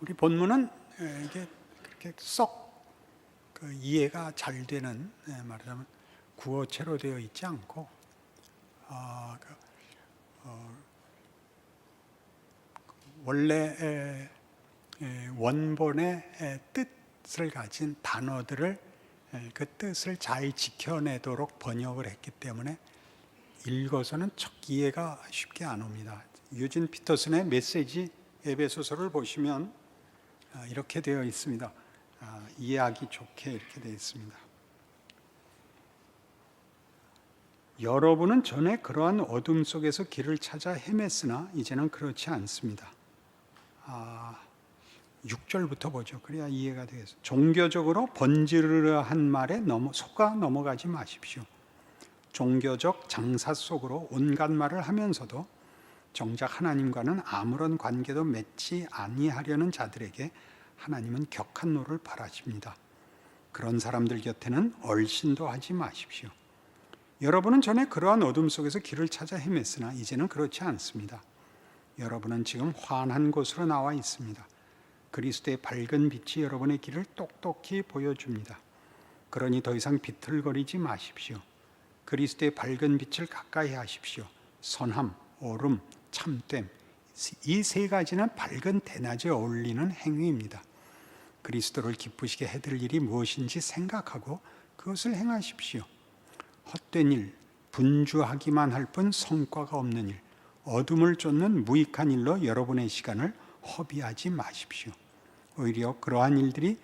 우리 본문은 이게 그렇게 썩 이해가 잘 되는, 말하자면 구어체로 되어 있지 않고 원래 원본의 뜻을 가진 단어들을 그 뜻을 잘 지켜내도록 번역을 했기 때문에 읽어서는 척 이해가 쉽게 안 옵니다. 유진 피터슨의 메시지 에베소서를 보시면 이렇게 되어 있습니다. 이해하기 좋게 이렇게 되어 있습니다. 여러분은 전에 그러한 어둠 속에서 길을 찾아 헤맸으나 이제는 그렇지 않습니다. 6절부터 보죠. 그래야 이해가 되겠습니다. 종교적으로 번지르르한 말에 속아 넘어가지 마십시오. 종교적 장사 속으로 온갖 말을 하면서도 정작 하나님과는 아무런 관계도 맺지 아니하려는 자들에게 하나님은 격한 노를 바라십니다. 그런 사람들 곁에는 얼씬도 하지 마십시오. 여러분은 전에 그러한 어둠 속에서 길을 찾아 헤맸으나 이제는 그렇지 않습니다. 여러분은 지금 환한 곳으로 나와 있습니다. 그리스도의 밝은 빛이 여러분의 길을 똑똑히 보여줍니다. 그러니 더 이상 비틀거리지 마십시오. 그리스도의 밝은 빛을 가까이 하십시오. 선함, 오름, 참됨, 이 세 가지는 밝은 대낮에 어울리는 행위입니다. 그리스도를 기쁘시게 해드릴 일이 무엇인지 생각하고 그것을 행하십시오. 헛된 일, 분주하기만 할 뿐 성과가 없는 일, 어둠을 쫓는 무익한 일로 여러분의 시간을 허비하지 마십시오. 오히려 그러한 일들이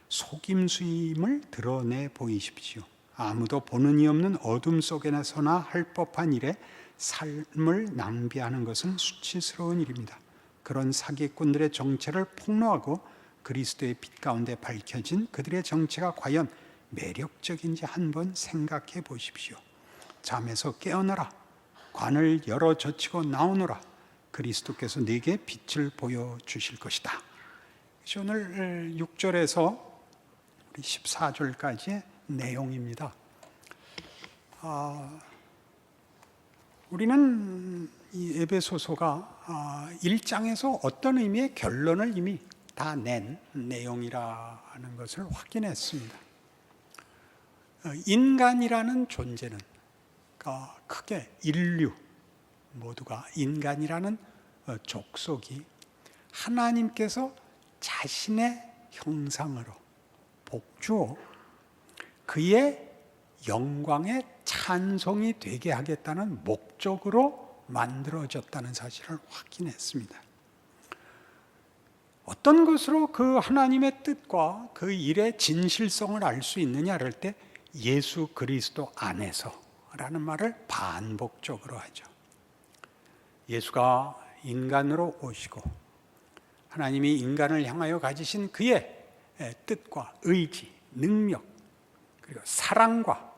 속임수임을 드러내 보이십시오. 아무도 보는 이 없는 어둠 속에서나 할 법한 일에 삶을 낭비하는 것은 수치스러운 일입니다. 그런 사기꾼들의 정체를 폭로하고 그리스도의 빛 가운데 밝혀진 그들의 정체가 과연 매력적인지 한번 생각해 보십시오. 잠에서 깨어나라. 관을 열어 젖히고 나오너라. 그리스도께서 네게 빛을 보여주실 것이다. 오늘 6절에서 14절까지의 내용입니다. 우리는 이 에베소서가 1장에서 어떤 의미의 결론을 이미 다 낸 내용이라는 것을 확인했습니다. 인간이라는 존재는 크게 인류 모두가 인간이라는 족속이 하나님께서 자신의 형상으로 복주어 그의 영광의 찬송이 되게 하겠다는 목적으로 만들어졌다는 사실을 확인했습니다. 어떤 것으로 그 하나님의 뜻과 그 일의 진실성을 알 수 있느냐 할 때 예수 그리스도 안에서라는 말을 반복적으로 하죠. 예수가 인간으로 오시고 하나님이 인간을 향하여 가지신 그의 뜻과 의지, 능력, 그리고 사랑과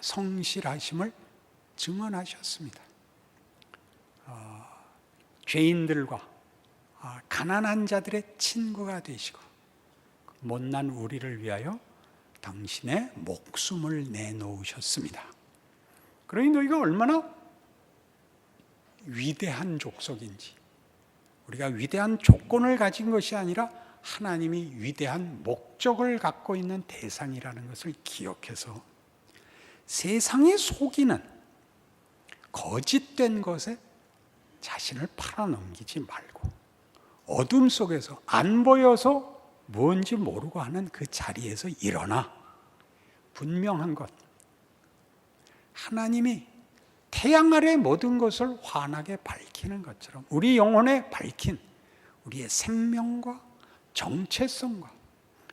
성실하심을 증언하셨습니다. 죄인들과 가난한 자들의 친구가 되시고 못난 우리를 위하여 당신의 목숨을 내놓으셨습니다. 그러니 너희가 얼마나 위대한 족속인지, 우리가 위대한 조건을 가진 것이 아니라 하나님이 위대한 목적을 갖고 있는 대상이라는 것을 기억해서 세상에 속이는 거짓된 것에 자신을 팔아넘기지 말고 어둠 속에서 안 보여서 뭔지 모르고 하는 그 자리에서 일어나 분명한 것, 하나님이 태양 아래 모든 것을 환하게 밝히는 것처럼 우리 영혼에 밝힌 우리의 생명과 정체성과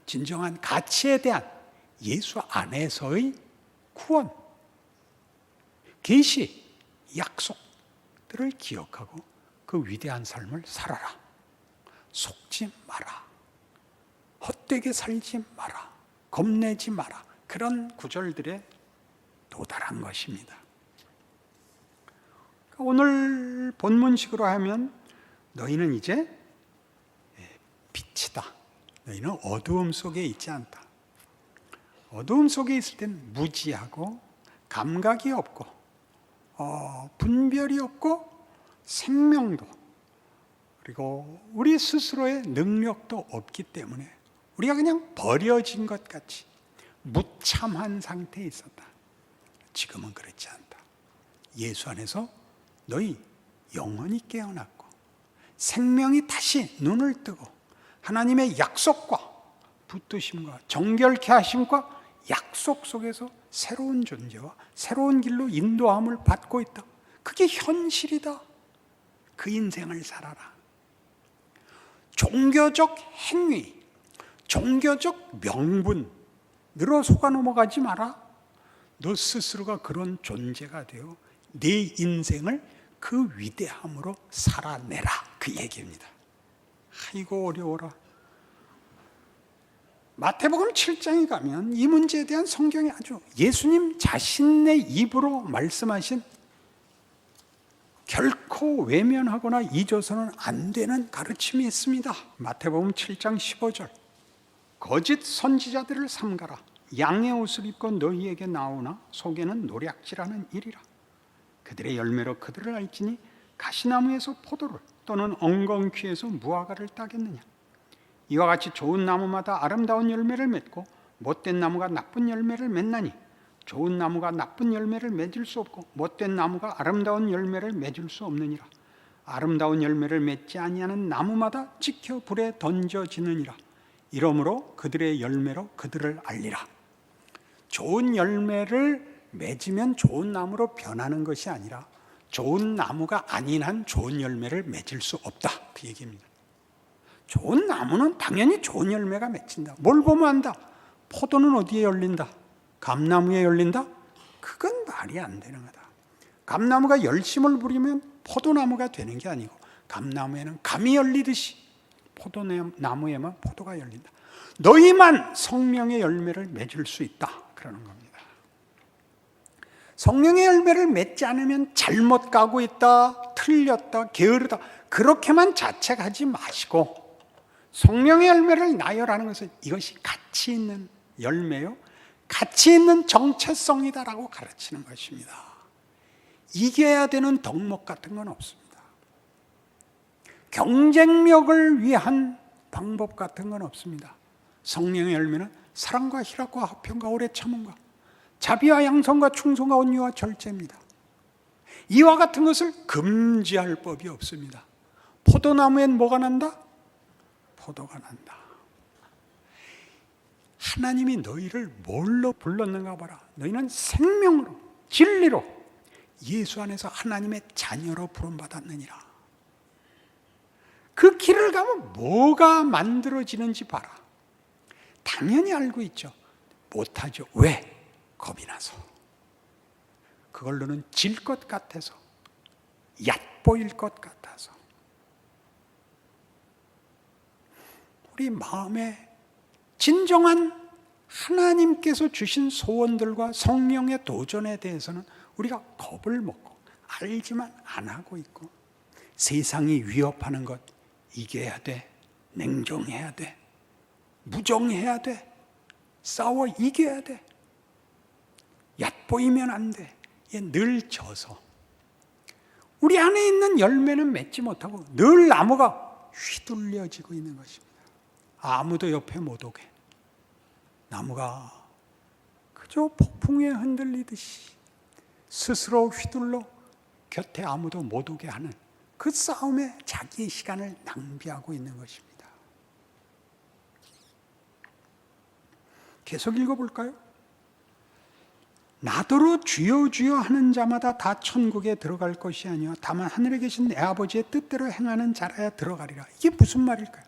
진정한 가치에 대한 예수 안에서의 구원, 계시, 약속들을 기억하고 그 위대한 삶을 살아라. 속지 마라. 헛되게 살지 마라. 겁내지 마라. 그런 구절들에 도달한 것입니다. 오늘 본문식으로 하면 너희는 이제 빛이다. 너희는 어두움 속에 있지 않다. 어두움 속에 있을 땐 무지하고 감각이 없고 분별이 없고 생명도 그리고 우리 스스로의 능력도 없기 때문에 우리가 그냥 버려진 것 같이 무참한 상태에 있었다. 지금은 그렇지 않다. 예수 안에서 너희 영혼이 깨어났고 생명이 다시 눈을 뜨고 하나님의 약속과 붙드심과 정결케 하심과 약속 속에서 새로운 존재와 새로운 길로 인도함을 받고 있다. 그게 현실이다. 그 인생을 살아라. 종교적 행위, 종교적 명분으로 속아 넘어가지 마라. 너 스스로가 그런 존재가 되어 네 인생을 그 위대함으로 살아내라. 그 얘기입니다. 아이고 어려워라. 마태복음 7장에 가면 이 문제에 대한 성경이 아주 예수님 자신의 입으로 말씀하신 결코 외면하거나 잊어서는 안 되는 가르침이 있습니다. 마태복음 7장 15절 거짓 선지자들을 삼가라. 양의 옷을 입고 너희에게 나오나 속에는 노략질하는 일이라. 그들의 열매로 그들을 알지니 가시나무에서 포도를 또는 엉겅퀴에서 무화과를 따겠느냐. 이와 같이 좋은 나무마다 아름다운 열매를 맺고 못된 나무가 나쁜 열매를 맺나니 좋은 나무가 나쁜 열매를 맺을 수 없고 못된 나무가 아름다운 열매를 맺을 수 없느니라. 아름다운 열매를 맺지 아니하는 나무마다 찍혀 불에 던져지느니라. 이러므로 그들의 열매로 그들을 알리라. 좋은 열매를 맺으면 좋은 나무로 변하는 것이 아니라 좋은 나무가 아닌 한 좋은 열매를 맺을 수 없다. 그 얘기입니다. 좋은 나무는 당연히 좋은 열매가 맺힌다. 뭘 보면 안다? 포도는 어디에 열린다? 감나무에 열린다? 그건 말이 안 되는 거다. 감나무가 열심을 부리면 포도나무가 되는 게 아니고 감나무에는 감이 열리듯이 포도나무에만 포도가 열린다. 너희만 성령의 열매를 맺을 수 있다. 그러는 겁니다. 성령의 열매를 맺지 않으면 잘못 가고 있다, 틀렸다, 게으르다 그렇게만 자책하지 마시고 성령의 열매를 나열하는 것은 이것이 가치 있는 열매요, 가치 있는 정체성이다라고 가르치는 것입니다. 이겨야 되는 덕목 같은 건 없습니다. 경쟁력을 위한 방법 같은 건 없습니다. 성령의 열매는 사랑과 희락과 화평과 오래 참음과 자비와 양선과 충성과 온유와 절제입니다. 이와 같은 것을 금지할 법이 없습니다. 포도나무엔 뭐가 난다? 포도가 난다. 하나님이 너희를 뭘로 불렀는가 봐라. 너희는 생명으로, 진리로 예수 안에서 하나님의 자녀로 부름받았느니라. 그 길을 가면 뭐가 만들어지는지 봐라. 당연히 알고 있죠. 못하죠. 왜? 겁이 나서. 그걸로는 질 것 같아서, 얕보일 것 같아서. 우리 마음에 진정한 하나님께서 주신 소원들과 성령의 도전에 대해서는 우리가 겁을 먹고 알지만 안 하고 있고, 세상이 위협하는 것 이겨야 돼, 냉정해야 돼, 무정해야 돼, 싸워 이겨야 돼, 얕보이면 안 돼. 늘 져서 우리 안에 있는 열매는 맺지 못하고 늘 나무가 휘둘려지고 있는 것입니다. 아무도 옆에 못 오게. 나무가 그저 폭풍에 흔들리듯이 스스로 휘둘러 곁에 아무도 못 오게 하는 그 싸움에 자기의 시간을 낭비하고 있는 것입니다. 계속 읽어볼까요? 나더러 주여 주여 하는 자마다 다 천국에 들어갈 것이 아니요 다만 하늘에 계신 내 아버지의 뜻대로 행하는 자라야 들어가리라. 이게 무슨 말일까요?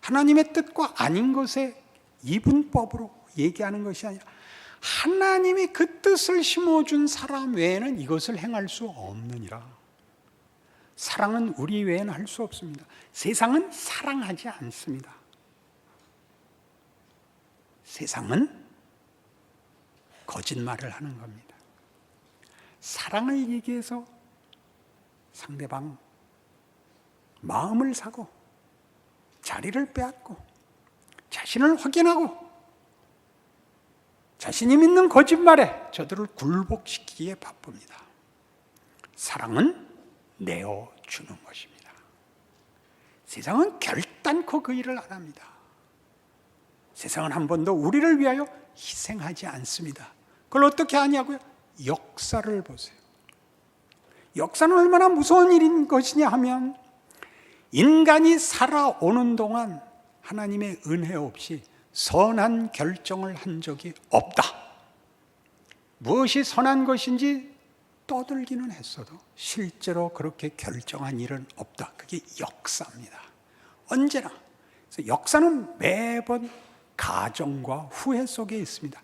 하나님의 뜻과 아닌 것에 이분법으로 얘기하는 것이 아니라 하나님이 그 뜻을 심어준 사람 외에는 이것을 행할 수 없느니라. 사랑은 우리 외에는 할 수 없습니다. 세상은 사랑하지 않습니다. 세상은 거짓말을 하는 겁니다. 사랑을 얘기해서 상대방 마음을 사고 자리를 빼앗고 자신을 확인하고 자신이 믿는 거짓말에 저들을 굴복시키기에 바쁩니다. 사랑은 내어주는 것입니다. 세상은 결단코 그 일을 안 합니다. 세상은 한 번도 우리를 위하여 희생하지 않습니다. 그걸 어떻게 하냐고요? 역사를 보세요. 역사는 얼마나 무서운 일인 것이냐 하면 인간이 살아오는 동안 하나님의 은혜 없이 선한 결정을 한 적이 없다. 무엇이 선한 것인지 떠들기는 했어도 실제로 그렇게 결정한 일은 없다. 그게 역사입니다. 언제나. 그래서 역사는 매번 가정과 후회 속에 있습니다.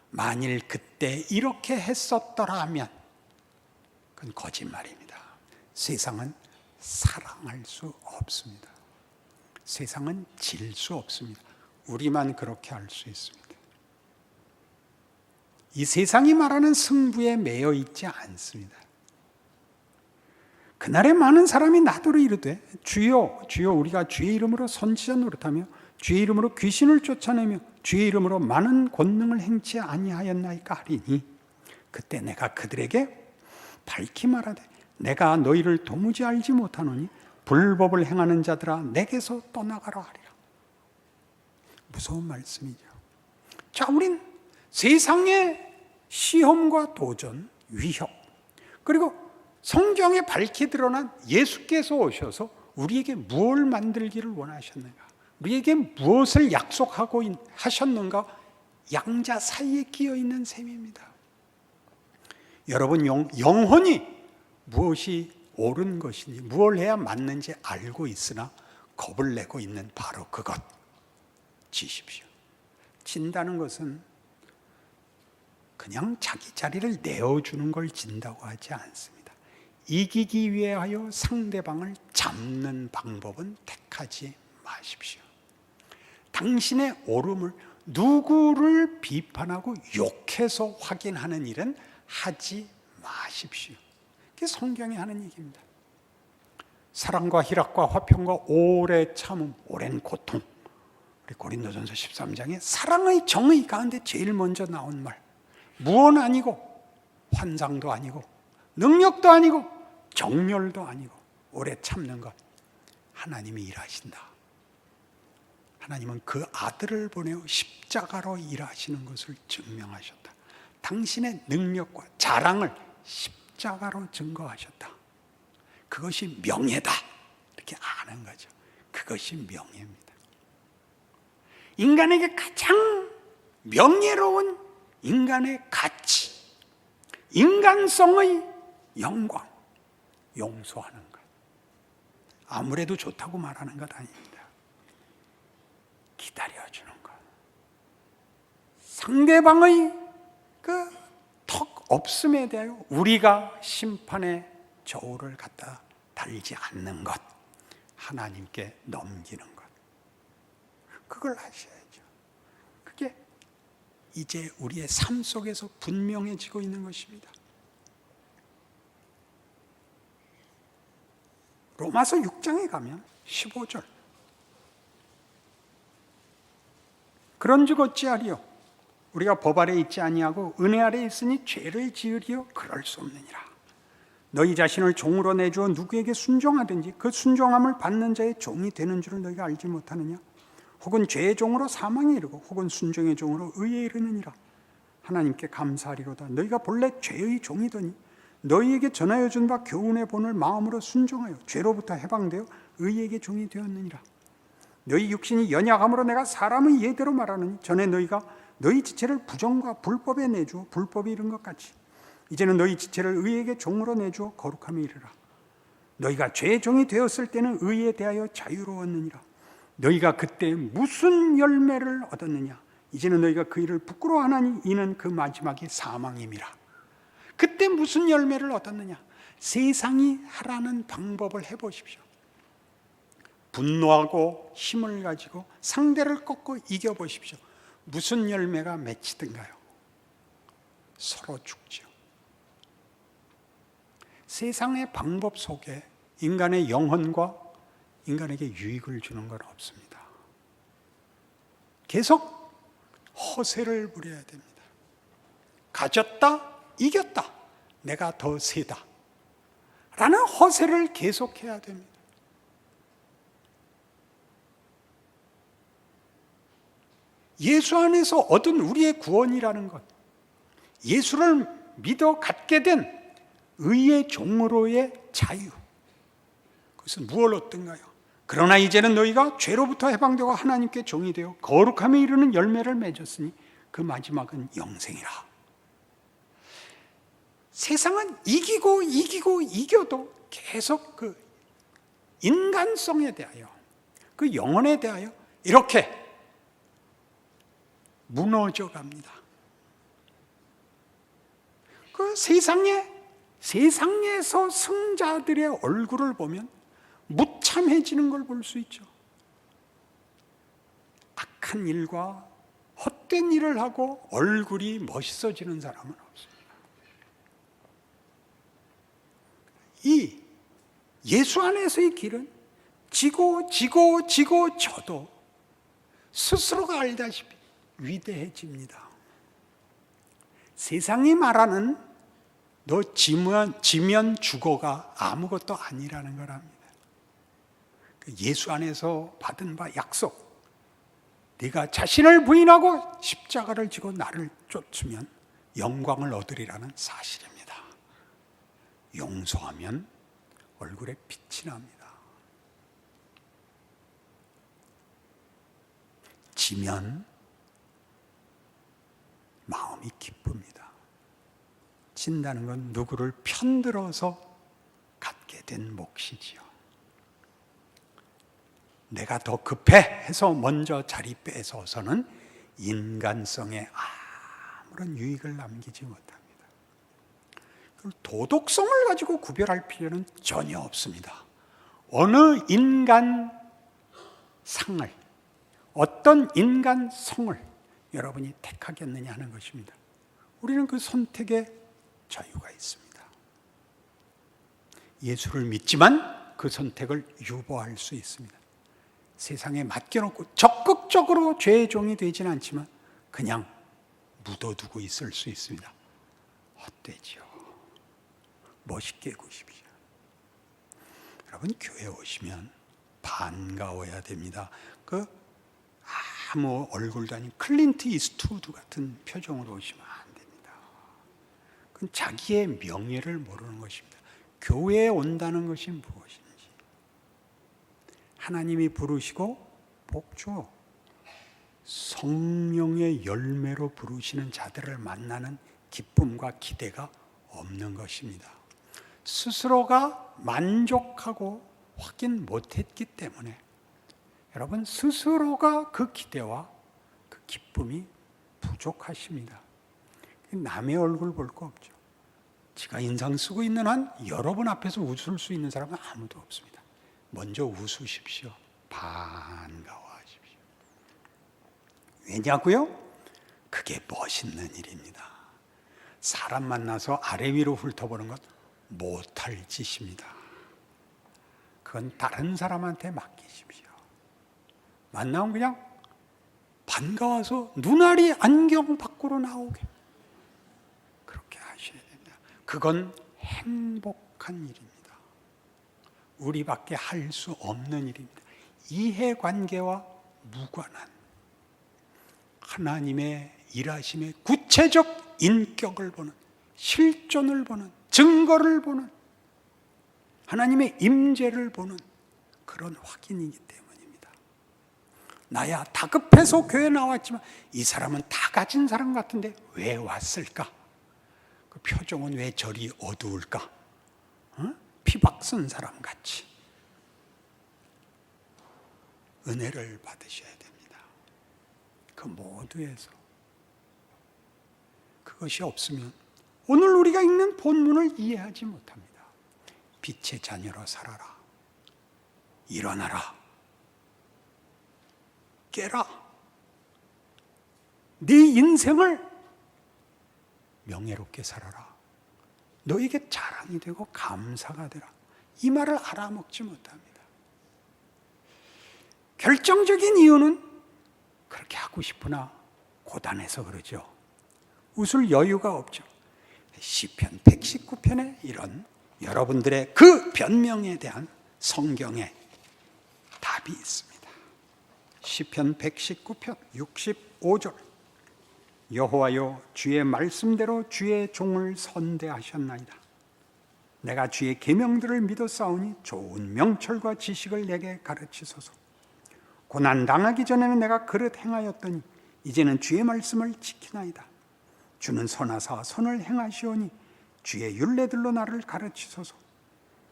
만일 그때 이렇게 했었더라면 그건 거짓말입니다. 세상은 사랑할 수 없습니다. 세상은 질 수 없습니다. 우리만 그렇게 할 수 있습니다. 이 세상이 말하는 승부에 매여 있지 않습니다. 그날에 많은 사람이 나더러 이르되 주여 주여 우리가 주의 이름으로 선지자 노릇하며 주의 이름으로 귀신을 쫓아내며 주의 이름으로 많은 권능을 행치 아니하였나이까 하리니 그때 내가 그들에게 밝히 말하되 내가 너희를 도무지 알지 못하노니 불법을 행하는 자들아 내게서 떠나가라 하리라. 무서운 말씀이죠. 자, 우린 세상의 시험과 도전, 위협, 그리고 성경에 밝히 드러난 예수께서 오셔서 우리에게 무엇을 만들기를 원하셨는가, 우리에게 무엇을 약속하고 하셨는가, 양자 사이에 끼어 있는 셈입니다. 여러분 영혼이 무엇이 옳은 것인지 무엇을 해야 맞는지 알고 있으나 겁을 내고 있는 바로 그것 지십시오. 진다는 것은 그냥 자기 자리를 내어주는 걸 진다고 하지 않습니다. 이기기 위하여 상대방을 잡는 방법은 택하지 마십시오. 당신의 옳음을 누구를 비판하고 욕해서 확인하는 일은 하지 마십시오. 그게 성경이 하는 얘기입니다. 사랑과 희락과 화평과 오래 참음, 오랜 고통. 우리 고린도전서 13장에 사랑의 정의 가운데 제일 먼저 나온 말, 무언 아니고 환상도 아니고 능력도 아니고 정멸도 아니고 오래 참는 것, 하나님이 일하신다. 하나님은 그 아들을 보내어 십자가로 일하시는 것을 증명하셨다. 당신의 능력과 자랑을 십자가로 증거하셨다. 그것이 명예다. 이렇게 아는 거죠. 그것이 명예입니다. 인간에게 가장 명예로운 인간의 가치, 인간성의 영광, 용서하는 것. 아무래도 좋다고 말하는 것 아닙니다. 기다려주는 것. 상대방의 그 턱 없음에 대하여 우리가 심판의 저울을 갖다 달지 않는 것, 하나님께 넘기는 것, 그걸 하셔야죠. 그게 이제 우리의 삶 속에서 분명해지고 있는 것입니다. 로마서 6장에 가면 15절, 그런즉 어찌하리요? 우리가 법 아래 있지 아니하고 은혜 아래 있으니 죄를 지으리요? 그럴 수 없느니라. 너희 자신을 종으로 내주어 누구에게 순종하든지 그 순종함을 받는 자의 종이 되는 줄을 너희가 알지 못하느냐? 혹은 죄의 종으로 사망에 이르고 혹은 순종의 종으로 의에 이르느니라. 하나님께 감사하리로다. 너희가 본래 죄의 종이더니 너희에게 전하여 준 바 교훈의 본을 마음으로 순종하여 죄로부터 해방되어 의에게 종이 되었느니라. 너희 육신이 연약함으로 내가 사람의 예대로 말하느니 전에 너희가 너희 지체를 부정과 불법에 내주어 불법이 이른 것 같이 이제는 너희 지체를 의에게 종으로 내주어 거룩함에 이르라. 너희가 죄의 종이 되었을 때는 의에 대하여 자유로웠느니라. 너희가 그때 무슨 열매를 얻었느냐? 이제는 너희가 그 일을 부끄러워하나니 이는 그 마지막이 사망임이라. 그때 무슨 열매를 얻었느냐? 세상이 하라는 방법을 해보십시오. 분노하고 힘을 가지고 상대를 꺾고 이겨보십시오. 무슨 열매가 맺히든가요? 서로 죽죠. 세상의 방법 속에 인간의 영혼과 인간에게 유익을 주는 건 없습니다. 계속 허세를 부려야 됩니다. 가졌다, 이겼다, 내가 더 세다 라는 허세를 계속해야 됩니다. 예수 안에서 얻은 우리의 구원이라는 것, 예수를 믿어 갖게 된 의의 종으로의 자유, 그것은 무엇을 얻든가요? 그러나 이제는 너희가 죄로부터 해방되고 하나님께 종이 되어 거룩함에 이르는 열매를 맺었으니 그 마지막은 영생이라. 세상은 이기고도 계속 그 인간성에 대하여, 그 영혼에 대하여 이렇게 무너져 갑니다. 그 세상에서 승자들의 얼굴을 보면 무참해지는 걸 볼 수 있죠. 악한 일과 헛된 일을 하고 얼굴이 멋있어지는 사람은 없습니다. 이 예수 안에서의 길은 지고 져도 스스로가 알다시피 위대해집니다. 세상이 말하는 너 지면 죽어가 아무것도 아니라는 걸 압니다. 예수 안에서 받은 바 약속, 네가 자신을 부인하고 십자가를 지고 나를 쫓으면 영광을 얻으리라는 사실입니다. 용서하면 얼굴에 빛이 납니다. 지면 마음이 기쁩니다. 진다는 건 누구를 편들어서 갖게 된 몫이지요. 내가 더 급해 해서 먼저 자리 뺏어서는 인간성에 아무런 유익을 남기지 못합니다. 도덕성을 가지고 구별할 필요는 전혀 없습니다. 어느 인간상을, 어떤 인간성을 여러분이 택하겠느냐 하는 것입니다. 우리는 그 선택에 자유가 있습니다. 예수를 믿지만 그 선택을 유보할 수 있습니다. 세상에 맡겨놓고 적극적으로 죄의 종이 되지는 않지만 그냥 묻어두고 있을 수 있습니다. 헛되지요. 멋있게 구십시오. 여러분, 교회 오시면 반가워야 됩니다. 아무 얼굴도 아닌 클린트 이스트우드 같은 표정으로 오시면 안 됩니다. 그건 자기의 명예를 모르는 것입니다. 교회에 온다는 것이 무엇인지 하나님이 부르시고 복주 성령의 열매로 부르시는 자들을 만나는 기쁨과 기대가 없는 것입니다. 스스로가 만족하고 확인 못했기 때문에 여러분 스스로가 그 기대와 그 기쁨이 부족하십니다. 남의 얼굴 볼 거 없죠. 지가 인상 쓰고 있는 한 여러분 앞에서 웃을 수 있는 사람은 아무도 없습니다. 먼저 웃으십시오. 반가워하십시오. 왜냐고요? 그게 멋있는 일입니다. 사람 만나서 아래 위로 훑어보는 건 못할 짓입니다. 그건 다른 사람한테 맡기십시오. 만나면 그냥 반가워서 눈알이 안경 밖으로 나오게 그렇게 하셔야 됩니다. 그건 행복한 일입니다. 우리밖에 할 수 없는 일입니다. 이해관계와 무관한 하나님의 일하심의 구체적 인격을 보는, 실존을 보는, 증거를 보는, 하나님의 임재를 보는 그런 확인이기 때문입니다. 나야 다급해서 교회 나왔지만 이 사람은 다 가진 사람 같은데 왜 왔을까? 그 표정은 왜 저리 어두울까? 피박 쓴 사람 같이. 은혜를 받으셔야 됩니다. 그 모두에서. 그것이 없으면 오늘 우리가 읽는 본문을 이해하지 못합니다. 빛의 자녀로 살아라. 일어나라. 깨라. 네 인생을 명예롭게 살아라. 너에게 자랑이 되고 감사가 되라. 이 말을 알아먹지 못합니다. 결정적인 이유는 그렇게 하고 싶으나 고단해서 그러죠. 웃을 여유가 없죠. 시편 119편에 이런 여러분들의 그 변명에 대한 성경의 답이 있습니다. 시편 119편 65절 여호와여 주의 말씀대로 주의 종을 선대하셨나이다. 내가 주의 계명들을 믿었사오니 좋은 명철과 지식을 내게 가르치소서. 고난 당하기 전에는 내가 그릇 행하였더니 이제는 주의 말씀을 지키나이다. 주는 선하사 선을 행하시오니 주의 율례들로 나를 가르치소서.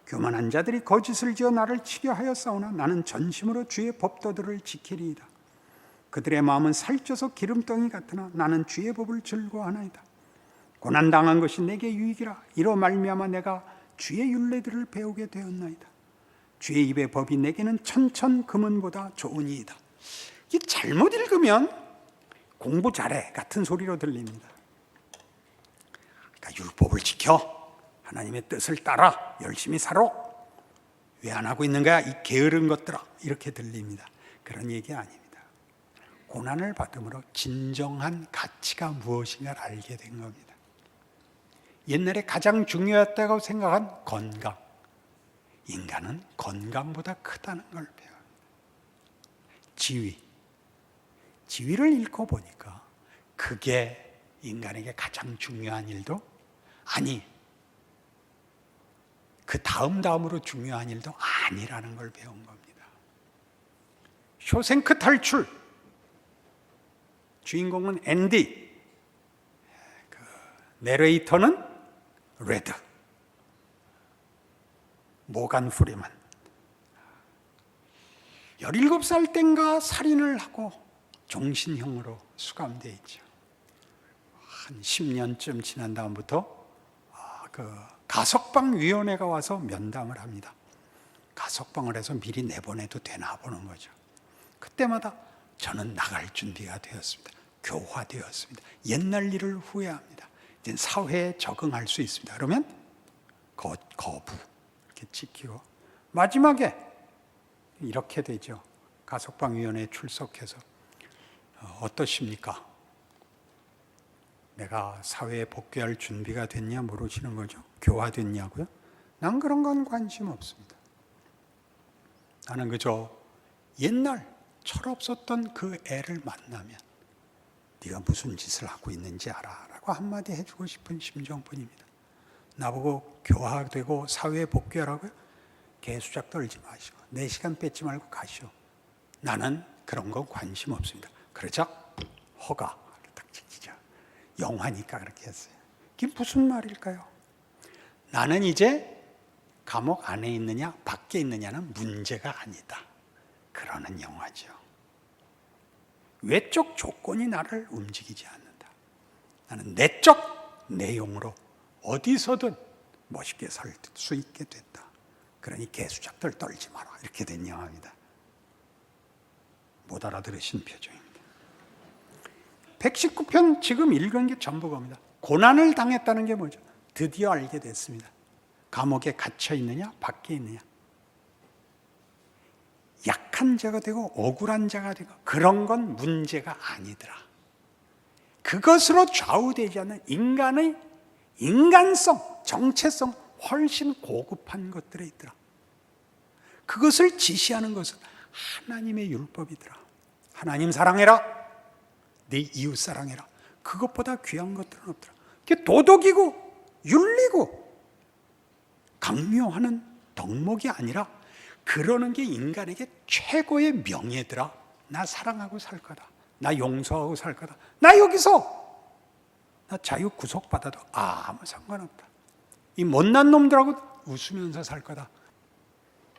교만한 자들이 거짓을 지어 나를 치려 하였사오나 나는 전심으로 주의 법도들을 지키리이다. 그들의 마음은 살쪄서 기름덩이 같으나 나는 주의 법을 즐거워하나이다. 고난 당한 것이 내게 유익이라. 이로 말미암아 내가 주의 율례들을 배우게 되었나이다. 주의 입의 법이 내게는 천천 금은보다 좋으니이다. 이 잘못 읽으면 공부 잘해 같은 소리로 들립니다. 그러니까 율법을 지켜, 하나님의 뜻을 따라 열심히 살아. 왜 안 하고 있는 거야? 이 게으른 것들아. 이렇게 들립니다. 그런 얘기 아닙니다. 고난을 받음으로 진정한 가치가 무엇인가를 알게 된 겁니다. 옛날에 가장 중요했다고 생각한 건강. 인간은 건강보다 크다는 걸 배워요. 지위를 읽고 보니까 그게 인간에게 가장 중요한 일도 아니, 그 다음으로 중요한 일도 아니라는 걸 배운 겁니다. 쇼생크 탈출. 주인공은 앤디, 내레이터는 레드, 모간 프리만. 17살 땐가 살인을 하고 종신형으로 수감되어 있죠. 한 10년쯤 지난 다음부터 가석방위원회가 와서 면담을 합니다. 가석방을 해서 미리 내보내도 되나 보는 거죠. 그때마다 저는 나갈 준비가 되었습니다. 교화되었습니다. 옛날 일을 후회합니다. 이제 사회에 적응할 수 있습니다. 그러면 거부 이렇게 지키고 마지막에 이렇게 되죠. 가석방위원회에 출석해서 어떠십니까? 내가 사회에 복귀할 준비가 됐냐 물으시는 거죠. 교화됐냐고요? 난 그런 건 관심 없습니다. 나는 그저 옛날 철없었던 그 애를 만나면 네가 무슨 짓을 하고 있는지 알아 라고 한마디 해주고 싶은 심정뿐입니다. 나보고 교화되고 사회에 복귀하라고요? 개수작 떨지 마시고 내 시간 뺏지 말고 가시오. 나는 그런 거 관심 없습니다. 그러자 허가 딱 지키죠. 영화니까 그렇게 했어요. 이게 무슨 말일까요? 나는 이제 감옥 안에 있느냐 밖에 있느냐는 문제가 아니다. 그러는 영화죠. 외적 조건이 나를 움직이지 않는다. 나는 내적 내용으로 어디서든 멋있게 살 수 있게 됐다. 그러니 개수작들 떨지 마라. 이렇게 된 영화입니다. 못 알아들으신 표정입니다. 119편 지금 읽은 게 전부 겁니다. 고난을 당했다는 게 뭐죠? 드디어 알게 됐습니다. 감옥에 갇혀 있느냐 밖에 있느냐. 약한 자가 되고 억울한 자가 되고 그런 건 문제가 아니더라. 그것으로 좌우되지 않는 인간의 인간성, 정체성 훨씬 고급한 것들에 있더라. 그것을 지시하는 것은 하나님의 율법이더라. 하나님 사랑해라. 네 이웃 사랑해라. 그것보다 귀한 것들은 없더라. 그게 도덕이고 윤리고 강요하는 덕목이 아니라 그러는 게 인간에게 최고의 명예더라. 나 사랑하고 살 거다. 나 용서하고 살 거다. 나 여기서 나 자유 구속받아도 아무 상관없다. 이 못난 놈들하고 웃으면서 살 거다.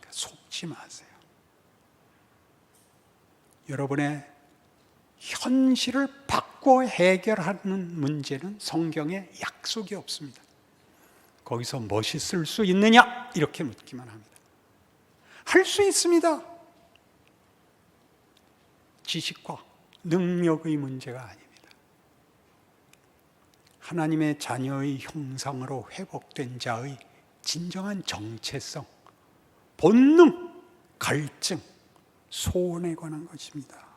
속지 마세요. 여러분의 현실을 바꿔 해결하는 문제는 성경에 약속이 없습니다. 거기서 멋있을 수 있느냐? 이렇게 묻기만 합니다. 할 수 있습니다. 지식과 능력의 문제가 아닙니다. 하나님의 자녀의 형상으로 회복된 자의 진정한 정체성, 본능, 갈증, 소원에 관한 것입니다.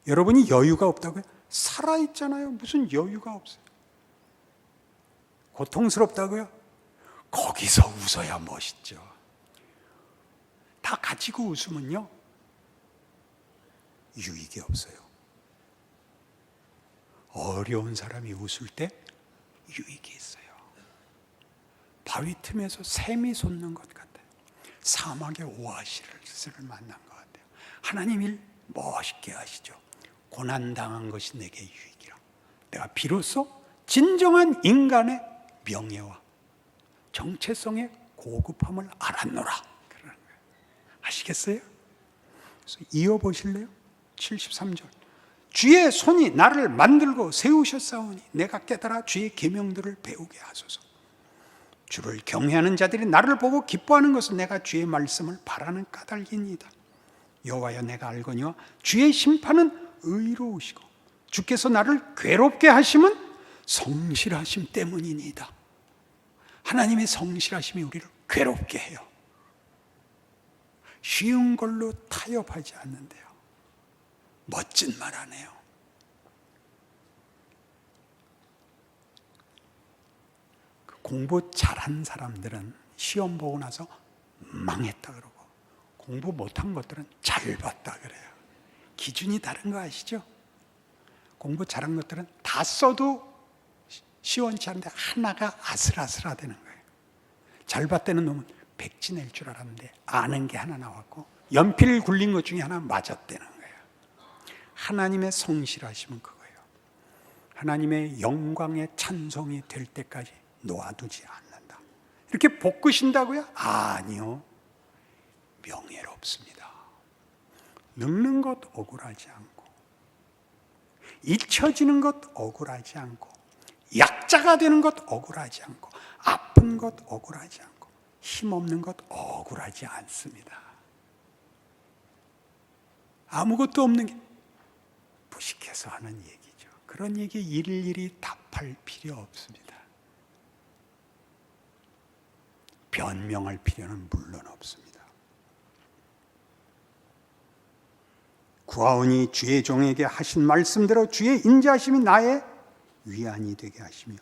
여러분이 여유가 없다고요? 살아있잖아요. 무슨 여유가 없어요. 고통스럽다고요? 거기서 웃어야 멋있죠. 다 가지고 웃으면요 유익이 없어요. 어려운 사람이 웃을 때 유익이 있어요. 바위 틈에서 샘이 솟는 것 같아요. 사막의 오아시스를 만난 것 같아요. 하나님 일 멋있게 하시죠. 고난당한 것이 내게 유익이라. 내가 비로소 진정한 인간의 명예와 정체성의 고급함을 알았노라. 그러는 거예요. 아시겠어요? 그래서 이어보실래요? 73절. 주의 손이 나를 만들고 세우셨사오니 내가 깨달아 주의 계명들을 배우게 하소서. 주를 경외하는 자들이 나를 보고 기뻐하는 것은 내가 주의 말씀을 바라는 까닭이니이다. 여호와여 내가 알거니와 주의 심판은 의로우시고 주께서 나를 괴롭게 하심은 성실하심 때문이니이다. 하나님의 성실하심이 우리를 괴롭게 해요. 쉬운 걸로 타협하지 않는데요. 멋진 말 하네요. 공부 잘한 사람들은 시험 보고 나서 망했다 그러고, 공부 못한 것들은 잘 봤다 그래요. 기준이 다른 거 아시죠? 공부 잘한 것들은 다 써도 시원치 않은데 하나가 아슬아슬하다는 거예요. 잘 봤다는 놈은 백지 낼 줄 알았는데 아는 게 하나 나왔고 연필 굴린 것 중에 하나 맞았다는 거예요. 하나님의 성실하심은 그거예요. 하나님의 영광의 찬송이 될 때까지 놓아두지 않는다. 이렇게 볶으신다고요? 아니요. 명예롭습니다. 늙는 것 억울하지 않고, 잊혀지는 것 억울하지 않고, 약자가 되는 것 억울하지 않고, 아픈 것 억울하지 않고, 힘없는 것 억울하지 않습니다. 아무것도 없는 게 무식해서 하는 얘기죠. 그런 얘기 일일이 답할 필요 없습니다. 변명할 필요는 물론 없습니다. 구하오니 주의 종에게 하신 말씀대로 주의 인자하심이 나의 위안이 되게 하시며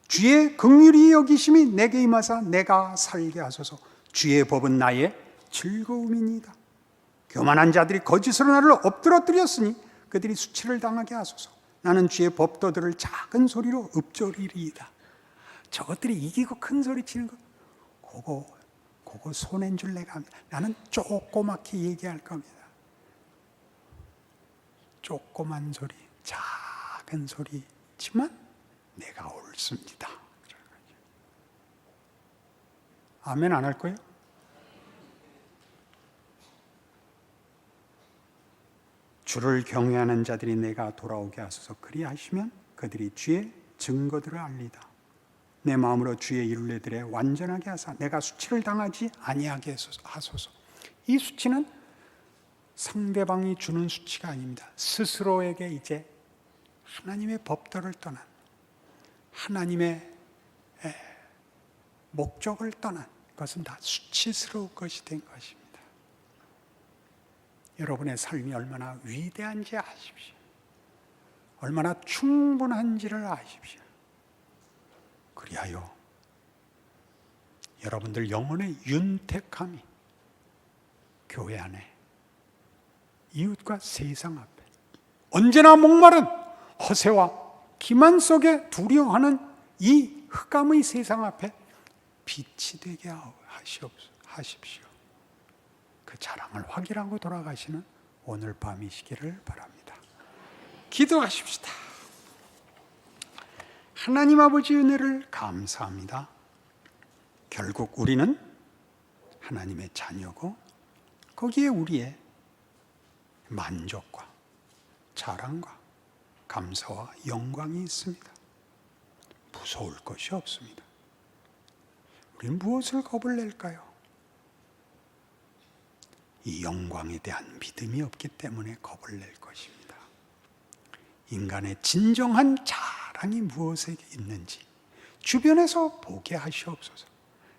주의 긍휼히 여기심이 내게 임하사 내가 살게 하소서. 주의 법은 나의 즐거움이니이다. 교만한 자들이 거짓으로 나를 엎드러뜨렸으니 그들이 수치를 당하게 하소서. 나는 주의 법도들을 작은 소리로 읊조리리이다. 저것들이 이기고 큰 소리 치는 거 그거 손해인 줄 내가 합니다. 나는 조그맣게 얘기할 겁니다. 조그만 소리, 작은 소리지만 내가 옳습니다. 아멘 안 할 거예요? 주를 경외하는 자들이 내가 돌아오게 하소서. 그리하시면 그들이 주의 증거들을 알리다. 내 마음으로 주의 일례들에 완전하게 하사 내가 수치를 당하지 아니하게 하소서. 이 수치는 상대방이 주는 수치가 아닙니다. 스스로에게 이제 하나님의 법도를 떠난, 하나님의 목적을 떠난 것은 다 수치스러울 것이 된 것입니다. 여러분의 삶이 얼마나 위대한지 아십시오. 얼마나 충분한지를 아십시오. 그리하여 여러분들 영혼의 윤택함이 교회 안에 이웃과 세상 앞에 언제나 목마른 허세와 기만 속에 두려워하는 이 흑암의 세상 앞에 빛이 되게 하십시오. 그 자랑을 확인하고 돌아가시는 오늘 밤이시기를 바랍니다. 기도하십시다. 하나님 아버지 은혜를 감사합니다. 결국 우리는 하나님의 자녀고 거기에 우리의 만족과 자랑과 감사와 영광이 있습니다. 무서울 것이 없습니다. 우리는 무엇을 겁을 낼까요? 이 영광에 대한 믿음이 없기 때문에 겁을 낼 것입니다. 인간의 진정한 자랑이 무엇에 있는지 주변에서 보게 하시옵소서.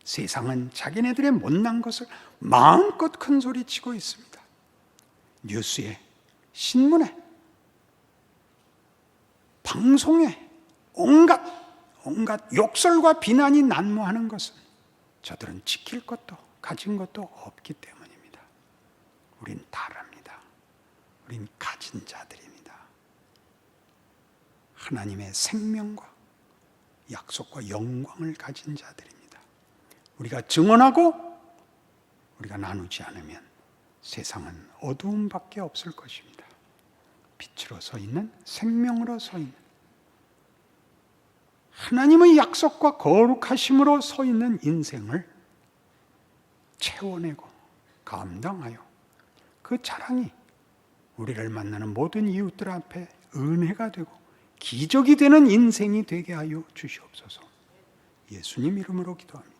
세상은 자기네들의 못난 것을 마음껏 큰 소리치고 있습니다. 뉴스에, 신문에, 방송에 온갖 욕설과 비난이 난무하는 것은 저들은 지킬 것도 가진 것도 없기 때문입니다. 우린 다릅니다. 우린 가진 자들입니다. 하나님의 생명과 약속과 영광을 가진 자들입니다. 우리가 증언하고 우리가 나누지 않으면 세상은 어두움밖에 없을 것입니다. 빛으로 서 있는, 생명으로 서 있는, 하나님의 약속과 거룩하심으로 서 있는 인생을 채워내고 감당하여 그 자랑이 우리를 만나는 모든 이웃들 앞에 은혜가 되고 기적이 되는 인생이 되게 하여 주시옵소서. 예수님 이름으로 기도합니다.